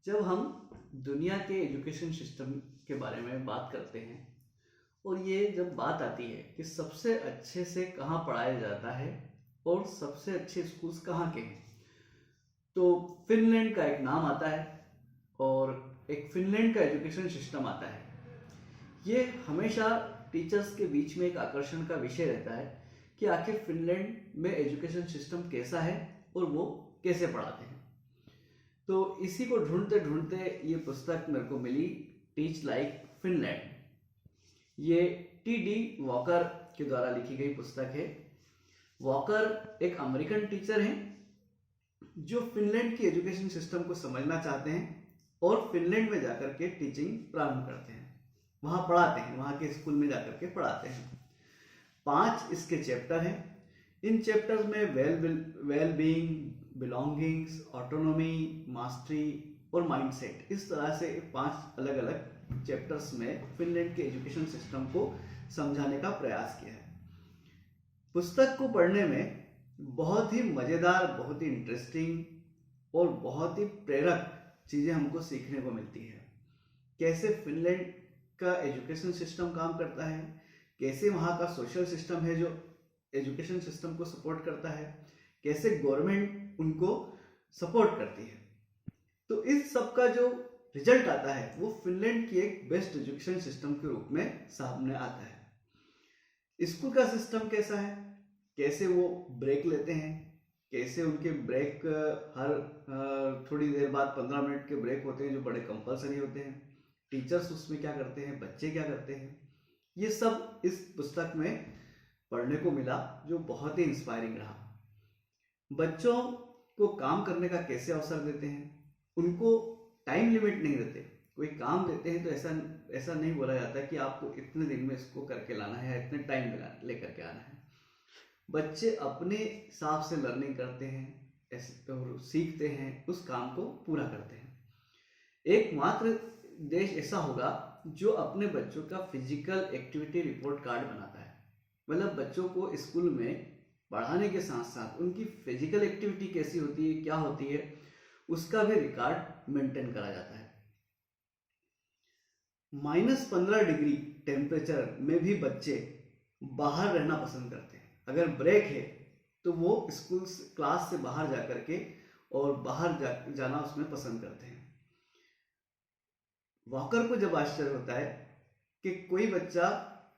जब हम दुनिया के एजुकेशन सिस्टम के बारे में बात करते हैं और ये जब बात आती है कि सबसे अच्छे से कहाँ पढ़ाया जाता है और सबसे अच्छे स्कूल्स कहाँ के हैं, तो फिनलैंड का एक नाम आता है और एक फिनलैंड का एजुकेशन सिस्टम आता है। ये हमेशा टीचर्स के बीच में एक आकर्षण का विषय रहता है कि आखिर फिनलैंड में एजुकेशन सिस्टम कैसा है और वो कैसे पढ़ाते हैं। तो इसी को ढूंढते ढूंढते ये पुस्तक मेरे को मिली, टीच लाइक फिनलैंड। ये टी वॉकर के द्वारा लिखी गई पुस्तक है। वॉकर एक अमेरिकन टीचर हैं जो फिनलैंड की एजुकेशन सिस्टम को समझना चाहते हैं और फिनलैंड में जाकर के टीचिंग प्रारंभ करते हैं, वहाँ पढ़ाते हैं, वहाँ के स्कूल में जाकर के पढ़ाते हैं। 5 इसके चैप्टर हैं। इन चैप्टर्स में well being, belongings, autonomy, mastery और माइंडसेट, इस तरह से 5 अलग अलग चैप्टर्स में फिनलैंड के एजुकेशन सिस्टम को समझाने का प्रयास किया है। पुस्तक को पढ़ने में बहुत ही मज़ेदार, बहुत ही इंटरेस्टिंग और बहुत ही प्रेरक चीज़ें हमको सीखने को मिलती है। कैसे फिनलैंड का एजुकेशन सिस्टम काम करता है, कैसे वहाँ का सोशल सिस्टम है जो एजुकेशन सिस्टम को सपोर्ट करता है, कैसे गवर्नमेंट उनको सपोर्ट करती है। तो इस सब का जो रिजल्ट आता है वो फिनलैंड की एक बेस्ट एजुकेशन सिस्टम के रूप में सामने आता है। स्कूल का सिस्टम कैसा है, कैसे वो ब्रेक लेते हैं, कैसे उनके ब्रेक हर थोड़ी देर बाद 15 मिनट के ब्रेक होते हैं जो बड़े कंपलसरी होते हैं। टीचर्स उसमें क्या करते हैं, बच्चे क्या करते हैं, ये सब इस पुस्तक में पढ़ने को मिला, जो बहुत ही इंस्पायरिंग रहा। बच्चों को काम करने का कैसे अवसर देते हैं, उनको टाइम लिमिट नहीं देते। कोई काम देते हैं तो ऐसा ऐसा नहीं बोला जाता कि आपको इतने दिन में इसको करके लाना है या इतने टाइम में लेकर के आना है। बच्चे अपने हिसाब से लर्निंग करते हैं, ऐसे और सीखते हैं, उस काम को पूरा करते हैं। एकमात्र देश ऐसा होगा जो अपने बच्चों का फिजिकल एक्टिविटी रिपोर्ट कार्ड बनाता है। मतलब बच्चों को स्कूल में पढ़ाने के साथ साथ उनकी फिजिकल एक्टिविटी कैसी होती है, क्या होती है, उसका भी रिकॉर्ड मेंटेन करा जाता है। -15 डिग्री टेम्परेचर में भी बच्चे बाहर रहना पसंद करते हैं। अगर ब्रेक है तो वो स्कूल क्लास से बाहर जा करके और जाना उसमें पसंद करते हैं। वॉकर को जब आश्चर्य होता है कि कोई बच्चा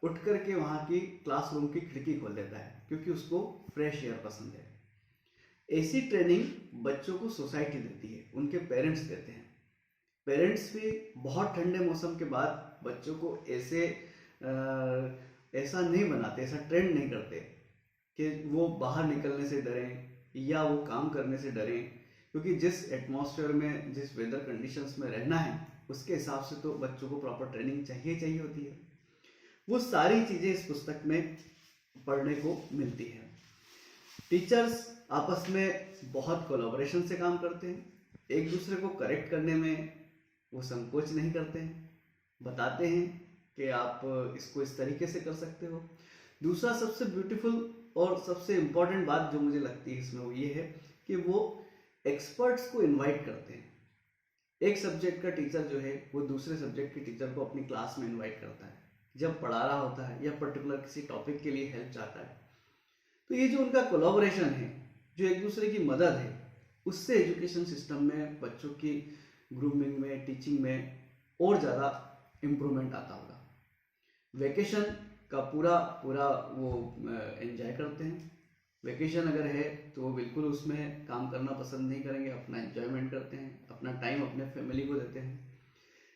उठ करके वहाँ की क्लासरूम की खिड़की खोल देता है क्योंकि उसको फ्रेश एयर पसंद है। ऐसी ट्रेनिंग बच्चों को सोसाइटी देती है, उनके पेरेंट्स देते हैं। पेरेंट्स भी बहुत ठंडे मौसम के बाद बच्चों को ऐसा नहीं बनाते, ऐसा ट्रेंड नहीं करते कि वो बाहर निकलने से डरें या वो काम करने से डरें, क्योंकि जिस एटमॉस्फेयर में, जिस वेदर कंडीशंस में रहना है उसके हिसाब से तो बच्चों को प्रॉपर ट्रेनिंग चाहिए होती है। वो सारी चीज़ें इस पुस्तक में पढ़ने को मिलती है। टीचर्स आपस में बहुत कोलैबोरेशन से काम करते हैं, एक दूसरे को करेक्ट करने में वो संकोच नहीं करते हैं, बताते हैं कि आप इसको इस तरीके से कर सकते हो। दूसरा सबसे ब्यूटीफुल और सबसे इम्पोर्टेंट बात जो मुझे लगती है इसमें वो ये है कि वो एक्सपर्ट्स को इनवाइट करते हैं। एक सब्जेक्ट का टीचर जो है वो दूसरे सब्जेक्ट के टीचर को अपनी क्लास में इनवाइट करता है जब पढ़ा रहा होता है या पर्टिकुलर किसी टॉपिक के लिए हेल्प चाहता है। तो ये जो उनका कोलैबोरेशन है, जो एक दूसरे की मदद है, उससे एजुकेशन सिस्टम में बच्चों की ग्रूमिंग में, टीचिंग में और ज़्यादा इम्प्रूवमेंट आता होगा। वेकेशन का पूरा पूरा वो एंजॉय करते हैं। वेकेशन अगर है तो वो बिल्कुल उसमें काम करना पसंद नहीं करेंगे, अपना एंजॉयमेंट करते हैं, अपना टाइम अपने फैमिली को देते हैं।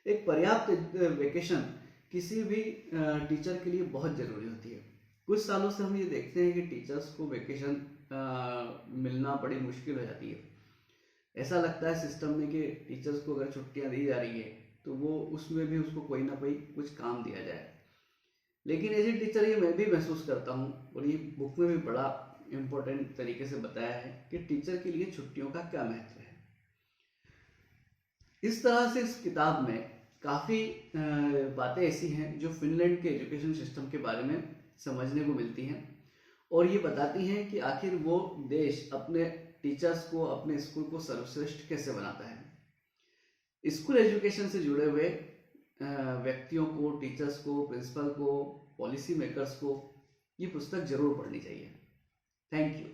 एक पर्याप्त वेकेशन किसी भी टीचर के लिए बहुत ज़रूरी होती है। कुछ सालों से हम ये देखते हैं कि टीचर्स को वेकेशन मिलना बड़ी मुश्किल हो जाती है। ऐसा लगता है सिस्टम में कि टीचर्स को अगर छुट्टियां दी जा रही है तो वो उसमें भी उसको कोई ना कोई कुछ काम दिया जाए। लेकिन एज ए टीचर ये मैं भी महसूस करता हूँ और ये बुक में भी बड़ा इम्पोर्टेंट तरीके से बताया है कि टीचर के लिए छुट्टियों का क्या महत्व है। इस तरह से इस किताब में काफ़ी बातें ऐसी हैं जो फिनलैंड के एजुकेशन सिस्टम के बारे में समझने को मिलती हैं और ये बताती हैं कि आखिर वो देश अपने टीचर्स को, अपने स्कूल को सर्वश्रेष्ठ कैसे बनाता है। स्कूल एजुकेशन से जुड़े हुए व्यक्तियों को, टीचर्स को, प्रिंसिपल को, पॉलिसी मेकर्स को ये पुस्तक जरूर पढ़नी चाहिए। Thank you.